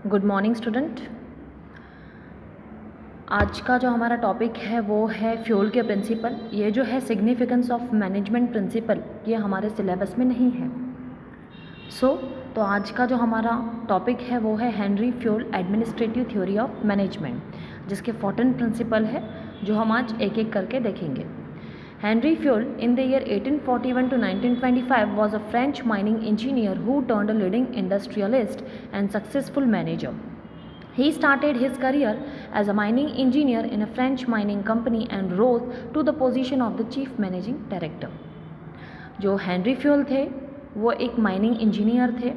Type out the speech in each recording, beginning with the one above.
Good morning student. आज का जो हमारा टॉपिक है वो है फ्यूल के प्रिंसिपल। ये जो है सिग्निफिकेंस ऑफ मैनेजमेंट प्रिंसिपल, ये हमारे सिलेबस में नहीं है। तो आज का जो हमारा टॉपिक है वो है Henry fuel administrative theory of management, जिसके 14 प्रिंसिपल है जो हम आज एक एक करके देखेंगे। Henry Fayol in the year 1841 to 1925 was a French mining engineer who turned a leading industrialist and successful manager. He started his career as a mining engineer in a French mining company and rose to the position of the chief managing director. जो Henry fuel थे वो एक mining engineer थे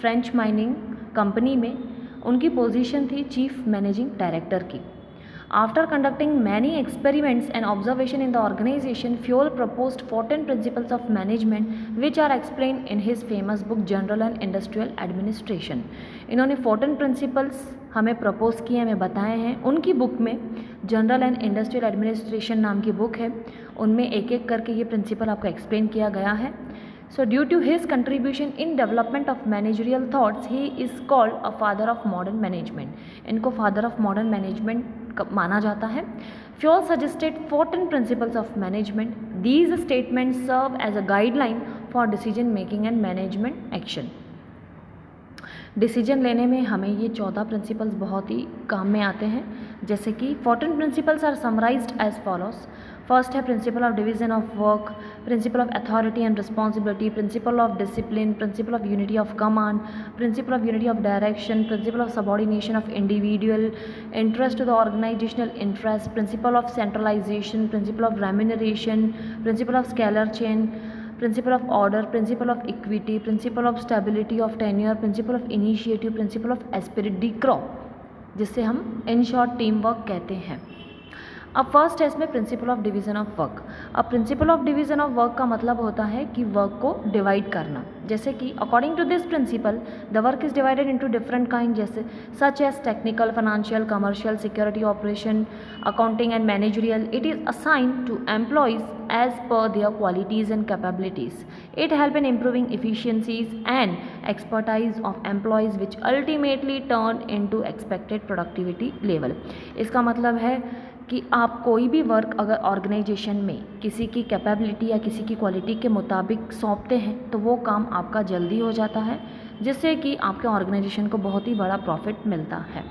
French mining company में। उनकी position थी chief managing director की। After conducting many experiments and observation in the organization, Fayol proposed 14 principles of management, which are explained in his famous book General and Industrial Administration. इन्होंने 14 principles हमें propose किए, हमें बताए हैं। उनकी book में general and industrial administration नाम की बुक है, उनमें एक एक करके ये प्रिंसिपल आपको एक्सप्लेन किया गया है। So due to his contribution in development of managerial thoughts, he is called a father of modern management. इनको father of modern management माना जाता है। Fayol suggested 14 principles of management. These statements serve as a guideline for decision making and management action. Decision लेने में हमें ये 14 principles बहुत ही काम में आते हैं। जैसे कि 14 principles are summarised as follows. First है principle of division of work, principle of authority and responsibility, principle of discipline, principle of unity of command, principle of unity of direction, principle of subordination of individual interest to the organisational interest, principle of centralisation, principle of remuneration, principle of scalar chain, principle of order, principle of equity, principle of stability of tenure, principle of initiative, principle of Spirit D crop, जिससे हम in short team work कहते हैं। अब first है इसमें principle of division of work. अब principle of division of work का मतलब होता है कि वर्क को डिवाइड करना। जैसे कि according to this principle the work is divided into different kind, जैसे such as technical, financial, commercial, security operation, accounting and managerial. It is assigned to employees as per their qualities and capabilities. It help in improving efficiencies and expertise of employees which ultimately turn into expected productivity level. इसका मतलब है कि आप कोई भी work अगर organisation में किसी की कैपेबिलिटी या किसी की क्वालिटी के मुताबिक सौंपते हैं तो वो काम आपका जल्दी हो जाता है, जिससे कि आपके ऑर्गेनाइजेशन को बहुत ही बड़ा प्रॉफिट मिलता है।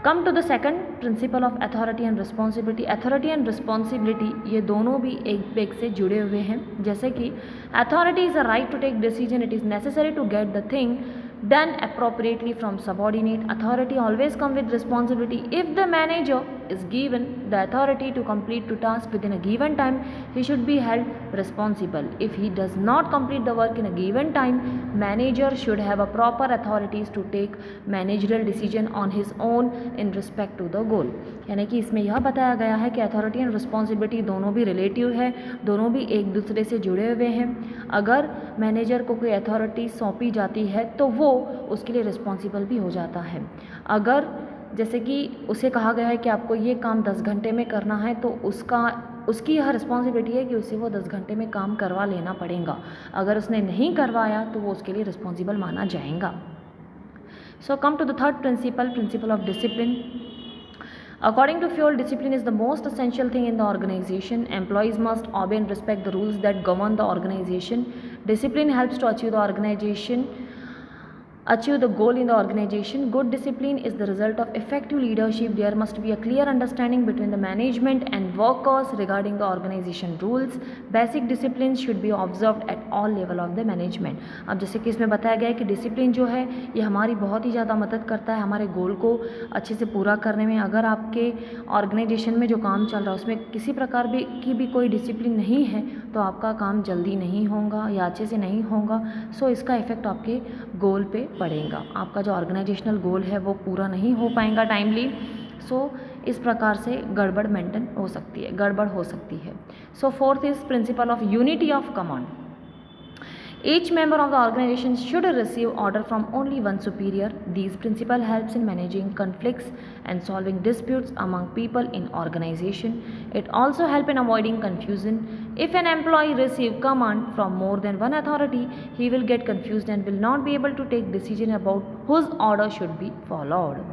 Come to the second principle of authority and responsibility. Authority and responsibility ये दोनों भी एक एक से जुड़े हुए हैं। जैसे कि authority is a right to take decision, it is necessary to get the thing done appropriately from subordinate. Authority always come with responsibility. If the manager is given the authority to complete the task within a given time, he should be held responsible. If he does not complete the work in a given time, manager should have a proper authorities to take managerial decision on his own in respect to the goal. यानी कि इसमें यह बताया गया है कि authority and responsibility दोनों भी रिलेटिव है, दोनों भी एक दूसरे से जुड़े हुए हैं। अगर मैनेजर को कोई अथॉरिटी सौंपी जाती है तो वो उसके लिए रिस्पॉन्सिबल भी हो जाता है। अगर जैसे कि उसे कहा गया है कि आपको ये काम 10 घंटे में करना है तो उसकी यह रिस्पॉन्सिबिलिटी है कि उसे वो 10 घंटे में काम करवा लेना पड़ेगा। अगर उसने नहीं करवाया तो वो उसके लिए रिस्पॉन्सिबल माना जाएगा। So come to the third principle, principle of discipline. According to Fayol, discipline is the most essential thing in the organization. Employees must obey and respect the rules that govern the organization. Discipline helps to achieve the goal in the organization. Good discipline is the result of effective leadership. There must be a clear understanding between the management and workers regarding the organization rules. Basic discipline should be observed at all level of the management. अब जैसे कि इसमें बताया गया है कि discipline जो है ये हमारी बहुत ही ज़्यादा मदद करता है हमारे गोल को अच्छे से पूरा करने में। अगर आपके ऑर्गेनाइजेशन में जो काम चल रहा है उसमें किसी प्रकार की भी कोई डिसिप्लिन नहीं है तो आपका काम जल्दी नहीं होगा या अच्छे से नहीं होगा। सो इसका इफ़ेक्ट आपके गोल पे पड़ेगा, आपका जो ऑर्गेनाइजेशनल गोल है वो पूरा नहीं हो पाएगा टाइमली। सो इस प्रकार से गड़बड़ हो सकती है। So fourth is principle of unity of command. Each member of the organization should receive order from only one superior. These principle helps in managing conflicts and solving disputes among people in organization. It also help in avoiding confusion. If an employee receives command from more than one authority, he will get confused and will not be able to take decision about whose order should be followed.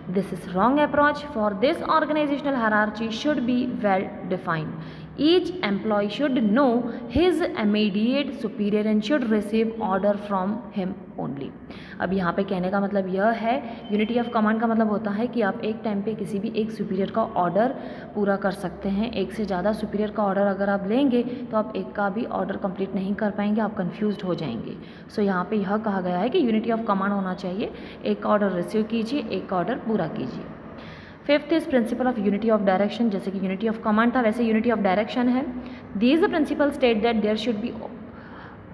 This is wrong approach, for this organizational hierarchy should be well defined. Each employee should know his immediate superior and should receive order from him only. अब यहाँ पे कहने का मतलब यह है, unity of command का मतलब होता है कि आप एक टाइम पे किसी भी एक सुपीरियर का ऑर्डर पूरा कर सकते हैं. एक से ज़्यादा सुपीरियर का ऑर्डर अगर आप लेंगे तो आप एक का भी ऑर्डर कंप्लीट नहीं कर पाएंगे, आप कंफ्यूज्ड हो जाएंगे. सो यहाँ पे यह कहा गया है कि यूनिटी ऑफ कमांड होना चाहिए, एक ऑर्डर रिसीव कीजिए, एक का ऑर्डर पूरा कीजिए. Fifth is principle of unity of direction. जैसे कि यूनिटी ऑफ कमांड था वैसे यूनिटी ऑफ डायरेक्शन है. These the principle state that there should be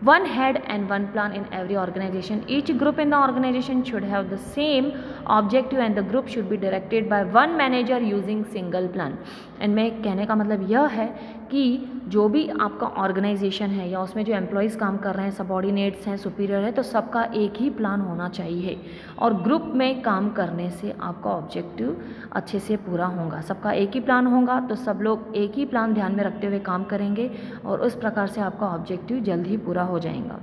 one head and one plan in every organization. Each group in the organization should have the same objective and the group should be directed by one manager using single plan. इनमें कहने का मतलब यह है कि जो भी आपका ऑर्गेनाइजेशन है या उसमें जो एम्प्लॉयज़ काम कर रहे हैं, सबॉर्डिनेट्स हैं, सुपीरियर है, तो सबका एक ही प्लान होना चाहिए और ग्रुप में काम करने से आपका ऑब्जेक्टिव अच्छे से पूरा होगा. सबका एक ही प्लान होगा तो सब लोग एक ही प्लान ध्यान में रखते हुए काम करेंगे और उस प्रकार से आपका ऑब्जेक्टिव जल्द ही पूरा हो जाएगा.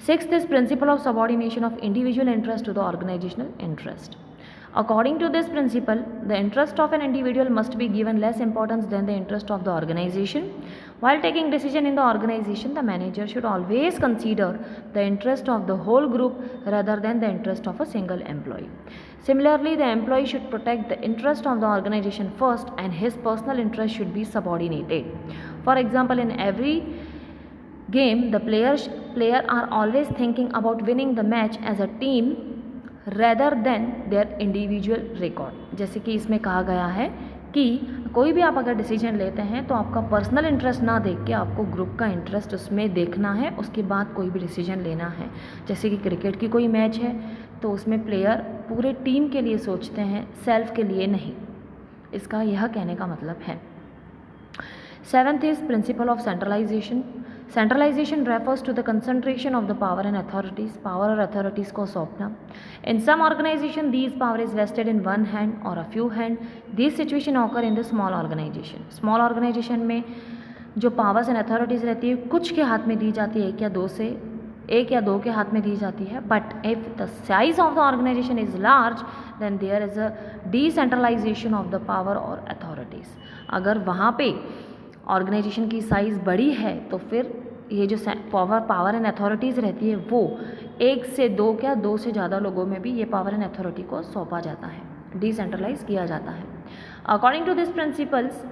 Sixth is principle of subordination of individual interest to the organisational interest. According to this principle, the interest of an individual must be given less importance than the interest of the organization. While taking decision in the organization, the manager should always consider the interest of the whole group rather than the interest of a single employee. Similarly, the employee should protect the interest of the organization first and his personal interest should be subordinated. For example, in every game, the players are always thinking about winning the match as a team rather than their individual record. जैसे कि इसमें कहा गया है कि कोई भी आप अगर डिसीजन लेते हैं तो आपका पर्सनल इंटरेस्ट ना देख के आपको ग्रुप का इंटरेस्ट उसमें देखना है, उसके बाद कोई भी डिसीजन लेना है. जैसे कि क्रिकेट की कोई मैच है तो उसमें प्लेयर पूरे टीम के लिए सोचते हैं, सेल्फ के लिए नहीं. इसका यह कहने का मतलब है. Seventh is principle of centralisation. Centralisation refers to the concentration of the power and authorities. Power और अथॉरिटीज़ को सौंपना. In some organisation these power is vested in one hand और a few hand. This situation occur in the small organisation. Small organisation में जो powers and authorities रहती है कुछ के हाथ में दी जाती है, एक या दो के हाथ में दी जाती है. But if the size of the organisation is large then there is a decentralisation of the power और अथॉरिटीज़. अगर वहाँ पे ऑर्गेनाइजेशन की साइज़ बड़ी है तो फिर ये जो पावर एंड अथॉरिटीज़ रहती है वो एक से दो क्या दो से ज़्यादा लोगों में भी ये पावर एंड अथॉरिटी को सौंपा जाता है, डिसेंट्रलाइज किया जाता है. According to this principles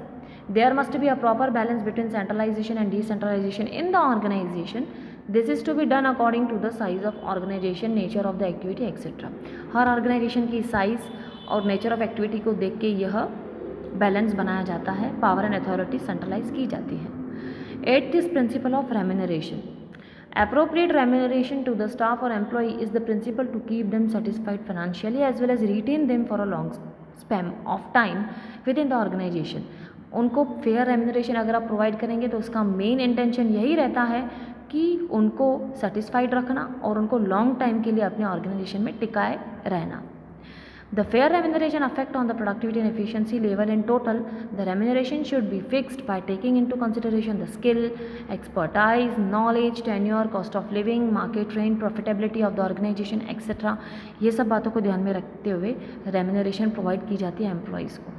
there must be a proper balance between centralisation and decentralisation in the organisation. This is to be done according to the size of organisation, nature of the activity etcetera. हर organisation की size और nature of activity को देख के यह balance बनाया जाता है, पावर एंड अथॉरिटी सेंट्रलाइज की जाती है. Eighth is principle of remuneration. Appropriate remuneration to the staff or employee is the principle to keep them satisfied financially as well as retain them for a long span of time within the organization. उनको fair remuneration अगर आप provide करेंगे तो उसका main intention यही रहता है कि उनको सेटिस्फाइड रखना और उनको लॉन्ग टाइम के लिए अपने ऑर्गेनाइजेशन में टिकाए रहना. The fair remuneration effect on the productivity and efficiency level in total. The remuneration should be fixed by taking into consideration the skill, expertise, knowledge, tenure, cost of living, market trend, profitability of the organization, etc. ये सब बातों को ध्यान में रखते हुए remuneration provide की जाती है एम्प्लॉयज़ को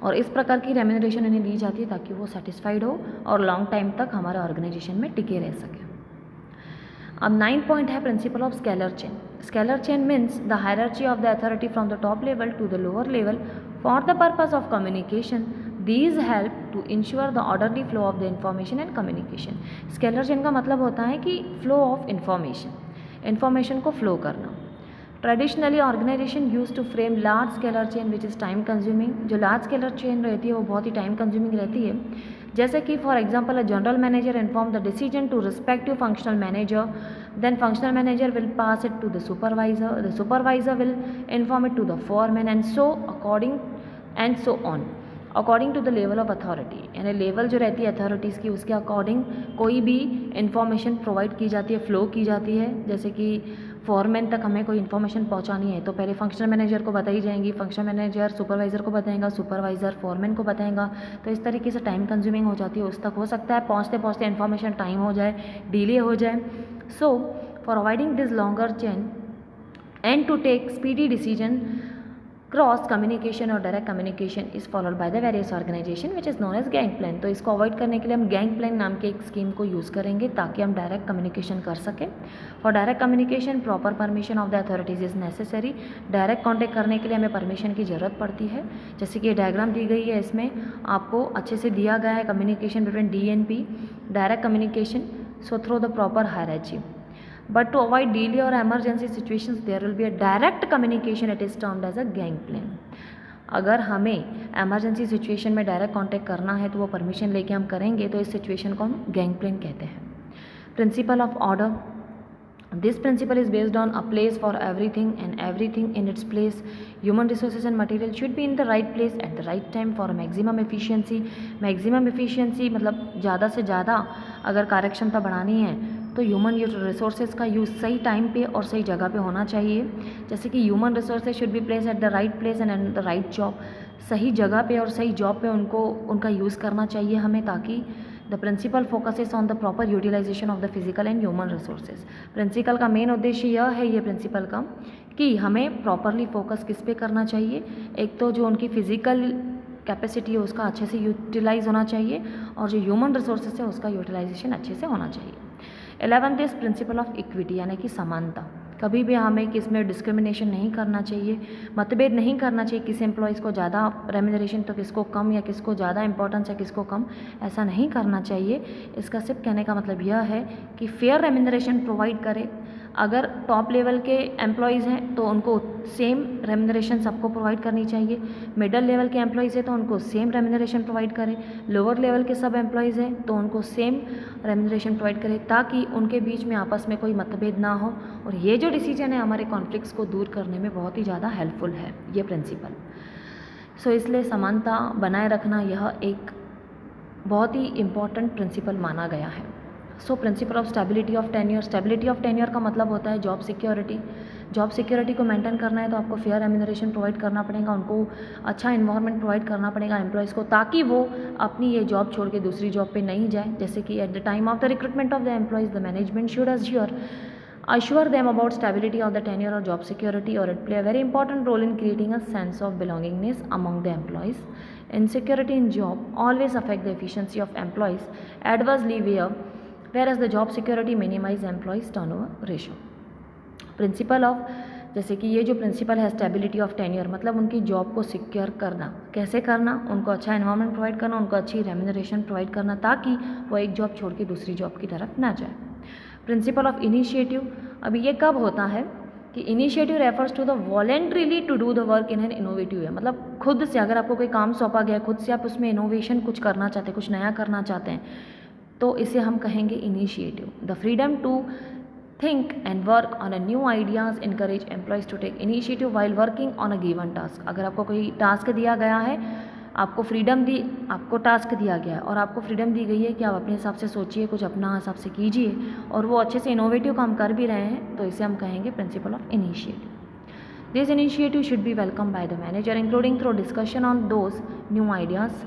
और इस प्रकार की रेम्यूनरेशन इन्हें दी जाती है ताकि वो सेटिस्फाइड हो और लॉन्ग टाइम तक हमारे ऑर्गेनाइजेशन में टिके रह सकें. अब 9th पॉइंट है principle of scalar chain. Scalar chain means the hierarchy of the authority from the top level to the lower level for the purpose of communication. These help to ensure the orderly flow of the information and communication. Scalar chain का मतलब होता है कि flow of information को flow करना. Traditionally organisation use to frame large scalar chain which is time consuming. जो large scalar chain रहती है वो बहुत ही टाइम कंज्यूमिंग रहती है. जैसे कि for example a general manager inform the decision to respective functional manager, then functional manager will pass it to the supervisor will inform it to the foreman and so on. According to the level of authority, यानी level जो रहती है authorities की उसके according कोई भी information provide की जाती है, फ्लो की जाती है। जैसे कि फॉरमैन तक हमें कोई इन्फॉर्मेशन पहुंचानी है तो पहले फंक्शनल मैनेजर को बताई जाएंगी, फंक्शनल मैनेजर सुपरवाइज़र को बताएगा, सुपरवाइज़र फॉरमैन को बताएगा। तो इस तरीके से टाइम कंज्यूमिंग हो जाती है, उस तक हो सकता है पहुँचते पहुँचते इन्फॉर्मेशन टाइम हो जाए, डिले हो जाए। So for avoiding this longer chain and to take speedy decision, cross communication और direct communication is followed by the various organization which is known as gang plan। तो इसको अवॉइड करने के लिए हम गैंग प्लान नाम के एक स्कीम को यूज़ करेंगे ताकि हम डायरेक्ट कम्युनिकेशन कर सकें। For direct communication proper permission of the authorities is necessary. Direct contact करने के लिए हमें परमिशन की ज़रूरत पड़ती है। जैसे कि ये डायग्राम दी गई है, इसमें आपको अच्छे से दिया गया है communication between D and P, direct communication, so through the proper hierarchy. But to avoid delay or emergency situations, there will be a direct communication. It is termed as a gang plan। अगर हमें emergency situation में direct contact करना है तो वो permission लेके हम करेंगे, तो इस सिचुएशन को हम गैंग प्लान कहते हैं। Principal of order, this principle is based on a place for everything and everything in its place। Human resources and material should be in the right place at the right time for maximum efficiency। maximum efficiency मतलब ज़्यादा से ज़्यादा अगर कार्यक्षमता बढ़ानी है तो human resources का यूज़ सही टाइम पे और सही जगह पे होना चाहिए। जैसे कि human resources should be place at the right place and at the right job. सही जगह पे और सही जॉब पे उनका यूज़ करना चाहिए हमें, ताकि the principal focuses on the proper utilisation of the physical and human resources. Principal का मेन उद्देश्य यह है, ये प्रिंसिपल का, कि हमें प्रॉपरली फोकस किस पे करना चाहिए। एक तो जो उनकी फिजिकल कैपेसिटी है उसका अच्छे से यूटिलाइज होना चाहिए और जो ह्यूमन रिसोर्सेज है उसका यूटिलाइजेशन अच्छे से होना चाहिए। 11th is principle of equity, यानी कि समानता। कभी भी हमें किस में डिस्क्रिमिनेशन नहीं करना चाहिए, मतभेद नहीं करना चाहिए, किसी एम्प्लॉयज़ को ज़्यादा रेम्यूनरेशन तो किसको कम, या किसको ज़्यादा इंपॉर्टेंस या किसको कम, ऐसा नहीं करना चाहिए। इसका सिर्फ कहने का मतलब यह है कि फेयर रेम्यूनरेशन प्रोवाइड करे। अगर टॉप लेवल के एम्प्लॉयज़ हैं तो उनको सेम रेम्यूनरेशन सबको प्रोवाइड करनी चाहिए। मिडल लेवल के एम्प्लॉयज़ हैं तो उनको सेम रेम्यूनरेशन प्रोवाइड करें। लोअर लेवल के सब एम्प्लॉयज़ हैं तो उनको सेम रेम्यूनरेशन प्रोवाइड करें, ताकि उनके बीच में आपस में कोई मतभेद ना हो। और ये जो डिसीजन है हमारे कॉन्फ्लिक्ट्स को दूर करने में बहुत ही ज़्यादा हेल्पफुल है ये प्रिंसिपल। सो इसलिए समानता बनाए रखना यह एक बहुत ही इम्पॉर्टेंट प्रिंसिपल माना गया है। So principle of stability of tenure, stability of tenure का मतलब होता है जॉब सिक्योरिटी। जॉब सिक्योरिटी को मेंटेन करना है तो आपको फेयर रेम्यूनरेशन प्रोवाइड करना पड़ेगा, उनको अच्छा इन्वायरमेंट प्रोवाइड करना पड़ेगा एम्प्लॉयज़ को, ताकि वो अपनी ये जॉब छोड़ के दूसरी जॉब पे नहीं जाए। जैसे कि at the time of the recruitment of the employees the management should assure them about stability of the tenure or job security, or it play a very important role in creating a sense of belongingness among the employees। Insecurity in job always affect the efficiency of employees adversely, whereas the job security minimize employees turnover ratio। Principle of, जैसे कि ये जो principal है stability of tenure, मतलब उनकी job को secure करना। कैसे करना? उनको अच्छा एनवायरनमेंट प्रोवाइड करना, उनको अच्छी रेम्यूनरेशन प्रोवाइड करना, ताकि वो एक जॉब छोड़ के दूसरी जॉब की तरफ ना जाए। प्रिंसिपल ऑफ इनिशिएटिव, अभी ये कब होता है कि initiative refers to the voluntarily to do the work in an innovative way, मतलब खुद से अगर आपको कोई काम सौंपा गया, खुद से आप उसमें इनोवेशन कुछ करना चाहते हैं, कुछ नया करना चाहते हैं, तो इसे हम कहेंगे initiative. The freedom to think and work on a new ideas encourage employees to take initiative while working on a given task। अगर आपको कोई टास्क दिया गया है, आपको टास्क दिया गया है और आपको फ्रीडम दी गई है कि आप अपने हिसाब से सोचिए, कुछ अपना हिसाब से कीजिए, और वो अच्छे से इनोवेटिव काम कर भी रहे हैं, तो इसे हम कहेंगे principal of initiative. This initiative should be welcome by the manager including through discussion on those new ideas.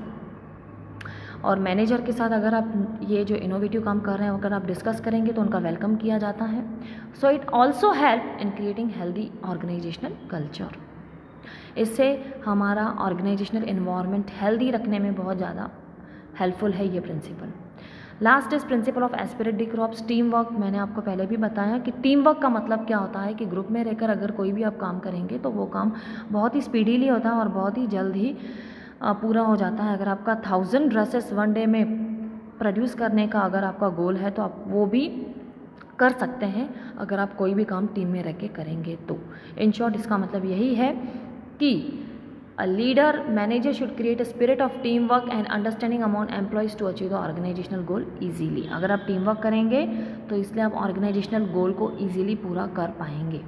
और मैनेजर के साथ अगर आप ये जो इनोवेटिव काम कर रहे हैं अगर आप डिस्कस करेंगे तो उनका वेलकम किया जाता है। So it also help in creating healthy organisational culture. इससे हमारा ऑर्गेनाइजेशनल इन्वायरमेंट हेल्दी रखने में बहुत ज़्यादा हेल्पफुल है ये principle. Last is principle of esprit de corps, team work. मैंने आपको पहले भी बताया कि टीम वर्क का मतलब क्या होता है कि ग्रुप में रहकर अगर कोई भी आप काम करेंगे तो वो काम बहुत ही स्पीडीली होता है और बहुत ही जल्द ही पूरा हो जाता है। अगर आपका 1000 ड्रेसेस वन डे में प्रोड्यूस करने का अगर आपका गोल है तो आप वो भी कर सकते हैं अगर आप कोई भी काम टीम में रह के करेंगे तो। इन शॉर्ट इसका मतलब यही है कि a leader manager should create a spirit of team work and understanding among employees to achieve the organisational goal easily. अगर आप टीम वर्क करेंगे तो इसलिए आप ऑर्गेनाइजेशनल गोल को ईजीली पूरा कर पाएंगे।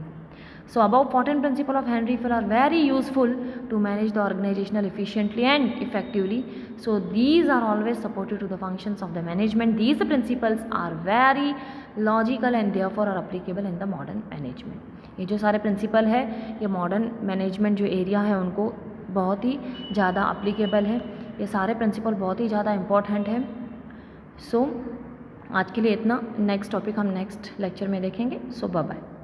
So above 14 principles of Henry Fayol are very useful to manage the organizational efficiently and effectively. So these are always supportive to the functions of the management. These principles are very logical and therefore are applicable in the modern management. ये जो सारे principal है ये modern management जो area है उनको बहुत ही ज़्यादा अप्लीकेबल है. ये सारे प्रिंसिपल बहुत ही ज़्यादा इम्पॉर्टेंट है. सो आज के लिए इतना. नेक्स्ट टॉपिक हम नेक्स्ट लेक्चर में देखेंगे. सो बाय बाय.